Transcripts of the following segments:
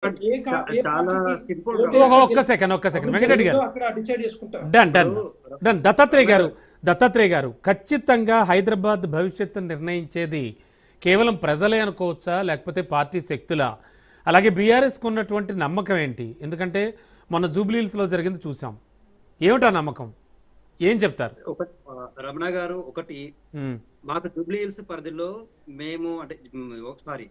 ఏ ఏ చాలా పార్టీకి సింపుల్ ఓటేస్తే ఒక్క సెకండ్ అభివృద్ధి వెంకటరెడ్డి గారు. జరుగుతుందో అక్కడ డిసైడ్ చేసుకుంటారు. డన్ డన్ డన్ దత్తాత్రేయ గారు ఖచ్చితంగా హైదరాబాద్ భవిష్యత్తు నిర్ణయించేది కేవలం ప్రజలే అనుకోవచ్చా, లేకపోతే పార్టీ శక్తులా? అలాగే బీఆర్ఎస్కు ఉన్నటువంటి నమ్మకం ఏంటి? ఎందుకంటే మొన్న జూబ్లీహిల్స్లో జరిగింది చూసాం. ఏమిటా నమ్మకం? ఏం చెప్తారు? రమణ గారు, ఒకటి ఉమ్, మాకు జూబ్లీ హిల్స్ పరిధిలో మేము అంటే సారీ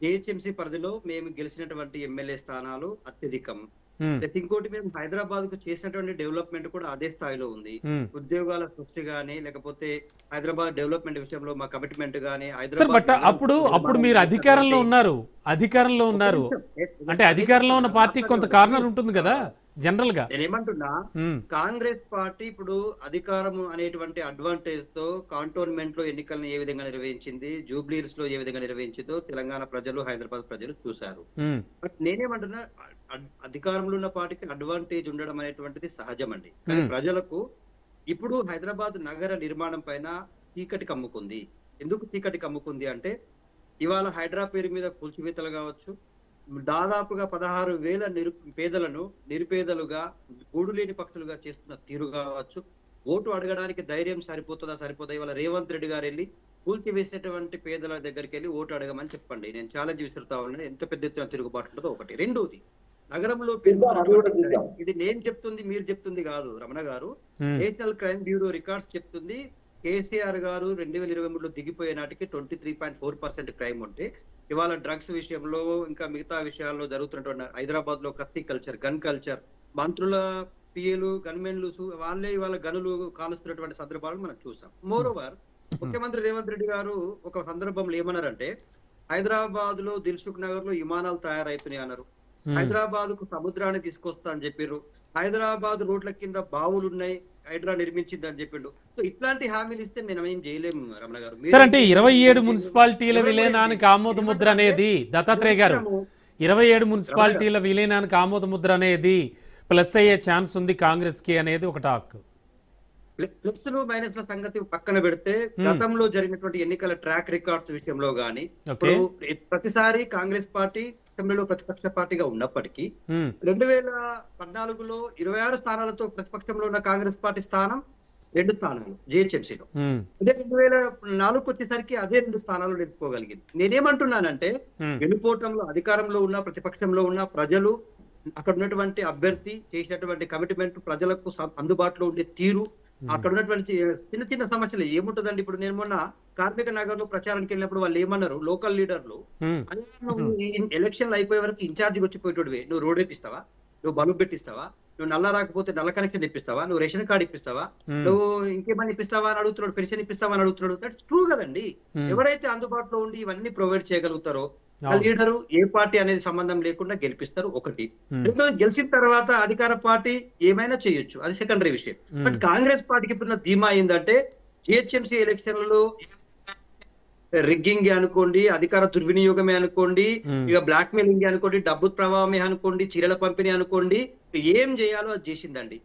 జిహెచ్ఎంసీ పరిధిలో మేము గెలిచినటువంటి ఎమ్మెల్యే స్థానాలు అత్యధికం. ఉమ్, ప్లస్ ఇంకోటి మేము హైదరాబాద్ కు చేసినటువంటి డెవలప్మెంట్ కూడా అదే స్థాయిలో ఉంది. ఉమ్. ఉద్యోగాల సృష్టి గానీ, లేకపోతే హైదరాబాద్ డెవలప్మెంట్ విషయంలో మా కమిట్మెంట్ గానీ, సార్ బట్ అప్పుడు మీరు అధికారంలో ఉన్నారు అంటే అధికారంలో ఉన్న పార్టీకి కొంత కార్నర్ ఉంటుంది కదా జనరల్ గా. నేనేమంటున్నా, ఉమ్, కాంగ్రెస్ పార్టీ ఇప్పుడు అధికారం అనేటువంటి అడ్వాంటేజ్ తో కాంటోన్మెంట్ లో ఎన్నికలను ఏ విధంగా నిర్వహించింది, జూబ్లీహిల్స్ లో ఏ విధంగా నిర్వహించిందో తెలంగాణ ప్రజలు, హైదరాబాద్ ప్రజలు చూశారు. ఉమ్, బట్ నేనేమంటున్నా, అధికారంలో ఉన్న పార్టీకి అడ్వాంటేజ్ ఉండడం అనేటువంటిది సహజమండి. కానీ ప్రజలకు ఇప్పుడు హైదరాబాద్ నగర నిర్మాణం పైన చీకటి కమ్ముకుంది. ఎందుకు చీకటి కమ్ముకుంది అంటే, ఇవాళ హైడ్రా పేరు మీద కూల్చివేతలు కావచ్చు, దాదాపుగా 16,000 పేదలను నిరుపేదలుగా, గూడు లేని పక్షులుగా చేస్తున్న తీరు కావచ్చు, ఓటు అడగడానికి ధైర్యం సరిపోదా ఇవాళ రేవంత్ రెడ్డి గారు వెళ్ళి కూల్చివేసేటువంటి పేదల దగ్గరికి వెళ్ళి ఓటు అడగమని చెప్పండి. నేను ఛాలెంజ్ విసురుతా ఉన్నాను. ఎంత పెద్ద ఎత్తున తిరుగుబాటు ఉంటుందో ఒకటి. రెండోది, నగరంలో ఇది నేను చెప్తుంది, మీరు చెప్తుంది కాదు రమణ గారు. నేషనల్ క్రైమ్ బ్యూరో రికార్డ్స్ చెప్తుంది, కేసీఆర్ గారు 2023లో దిగిపోయే నాటికి 23.4% క్రైమ్ ఉంటే, ఇవాళ డ్రగ్స్ విషయంలో ఇంకా మిగతా విషయాల్లో జరుగుతున్నటువంటి హైదరాబాద్ లో కత్తి కల్చర్, గన్ కల్చర్, మంత్రుల పిఏలు, గన్మెన్లు వాళ్ళే ఇవాళ గనులు కాలుస్తున్నటువంటి సందర్భాలను మనం చూసాం. మోర్ ఓవర్, ముఖ్యమంత్రి రేవంత్ రెడ్డి గారు ఒక సందర్భంలో ఏమన్నారంటే, హైదరాబాద్ లో దిల్సుఖ్ నగర్ లో విమానాలు తయారైతున్నాయి అన్నారు. హైదరాబాద్ కు సముద్రాన్ని తీసుకొస్తా అని చెప్పారు. హైదరాబాద్ రోడ్ల కింద బావులు ఉన్నాయి, హైడ్రా నిర్మించింది అని చెప్పిండు. సో ఇట్లాంటి హామీలు ఇస్తే మనం ఏం చేయలేము రమణ గారు. సార్ అంటే 27 మున్సిపాలిటీల విలీనానికి ఆమోద ముద్ర అనేది, దత్తాత్రేయ గారు 27 మున్సిపాలిటీల విలీనానికి ఆమోద ముద్ర అనేది ప్లస్ అయ్యే ఛాన్స్ ఉంది కాంగ్రెస్ కి అనేది ఒక టాక్. ప్లస్లు మైనస్ల సంగతి పక్కన పెడితే, గతంలో జరిగినటువంటి ఎన్నికల ట్రాక్ రికార్డ్స్ విషయంలో గానీ, ప్రతిసారి కాంగ్రెస్ పార్టీ అసెంబ్లీలో ప్రతిపక్ష పార్టీగా ఉన్నప్పటికీ 2014లో 26 స్థానాలతో ప్రతిపక్షంలో ఉన్న కాంగ్రెస్ పార్టీ స్థానం 2 స్థానాలు జిహెచ్ఎంసీలో. అదే 2004కు వచ్చేసరికి అదే 2 స్థానాలు నిలుపుకోగలిగింది. నేనేమంటున్నానంటే, గెలుపోవటంలో అధికారంలో ఉన్న ప్రతిపక్షంలో ఉన్న ప్రజలు, అక్కడ ఉన్నటువంటి అభ్యర్థి చేసినటువంటి కమిట్మెంట్, ప్రజలకు అందుబాటులో ఉండే తీరు, అక్కడ ఉన్నటువంటి చిన్న చిన్న సమస్యలు ఏముంటదండి. ఇప్పుడు నేను మొన్న కార్మిక నగర్ లో ప్రచారానికి వెళ్ళినప్పుడు వాళ్ళు ఏమన్నారు, లోకల్ లీడర్లు, ఎలక్షన్లు అయిపోయే వరకు ఇన్ఛార్జికి వచ్చిపోయేటోడివే, నువ్వు రోడ్ వేపిస్తావా, నువ్వు బల్బు పెట్టిస్తావా, నువ్వు నల్ల రాకపోతే నల్ల కనెక్షన్ ఇప్పిస్తావా, నువ్వు రేషన్ కార్డు ఇప్పిస్తావా, నువ్వు ఇంకేమన్నా ఇప్పిస్తావా అని అడుగుతున్నాడు, పెన్షన్ ఇప్పిస్తావా అని అడుగుతున్నాడు. దట్స్ ట్రూ కదండి. ఎవరైతే అందుబాటులో ఉండి ఇవన్నీ ప్రొవైడ్ చేయగలుగుతారో ఆ లీడరు ఏ పార్టీ అనేది సంబంధం లేకుండా గెలిపిస్తారు. ఒకటి. రెండోది, గెలిచిన తర్వాత అధికార పార్టీ ఏమైనా చేయొచ్చు, అది సెకండరీ విషయం. బట్ కాంగ్రెస్ పార్టీకి ఇప్పుడు ధీమా ఏంటంటే, జిహెచ్ఎంసీ ఎలక్షన్లలో రిగ్గింగ్ అనుకోండి, అధికార దుర్వినియోగమే అనుకోండి, ఇక బ్లాక్ మెయిలింగ్ అనుకోండి, డబ్బు ప్రవాహమే అనుకోండి, చీరల పంపిణీ అనుకోండి, ఏం చేయాలో అది చేసిందండి.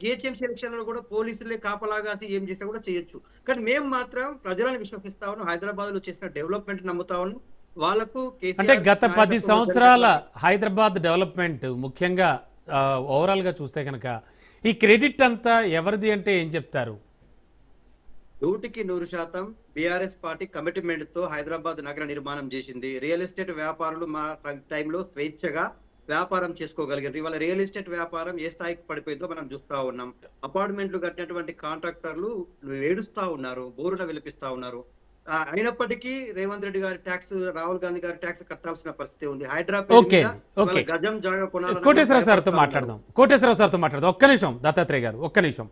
జిహెచ్ఎంసీ ఎలక్షన్ లో కూడా పోలీసులే కాపలాగా ఏం చేసినా కూడా చేయొచ్చు. కానీ మేము మాత్రం ప్రజలను విశ్వసిస్తా ఉన్నాం, హైదరాబాద్ లో చేసిన డెవలప్మెంట్ నమ్ముతా ఉన్నాం. వాళ్ళకు అంటే గత 10 సంవత్సరాల హైదరాబాద్ డెవలప్మెంట్ ముఖ్యంగా ఓవరాల్ గా చూస్తే కనుక ఈ క్రెడిట్ అంతా ఎవరిది అంటే ఏం చెప్తారు? 100% బీఆర్ఎస్ పార్టీ కమిట్మెంట్ తో హైదరాబాద్ నగర నిర్మాణం చేసింది. రియల్ ఎస్టేట్ వ్యాపారులు మా టైంలో స్వేచ్ఛగా వ్యాపారం చేసుకోగలిగారు. ఇవాళ రియల్ ఎస్టేట్ వ్యాపారం ఏ స్థాయికి పడిపోయిందో మనం చూస్తా ఉన్నాం. అపార్ట్మెంట్లు కట్టినటువంటి కాంట్రాక్టర్లు ఏడుస్తా ఉన్నారు, బోరున విలిపిస్తా ఉన్నారు. అయినప్పటికీ రేవంత్ రెడ్డి గారి ట్యాక్స్, రాహుల్ గాంధీ గారి ట్యాక్స్ కట్టాల్సిన పరిస్థితి ఉంది. హైదరాబాద్ గజం జాగా కొనాలి. కోటేశ్వరరావు సార్తో మాట్లాడదాం. ఒక్క నిమిషం దత్తాత్రేయ గారు, ఒక్క నిమిషం.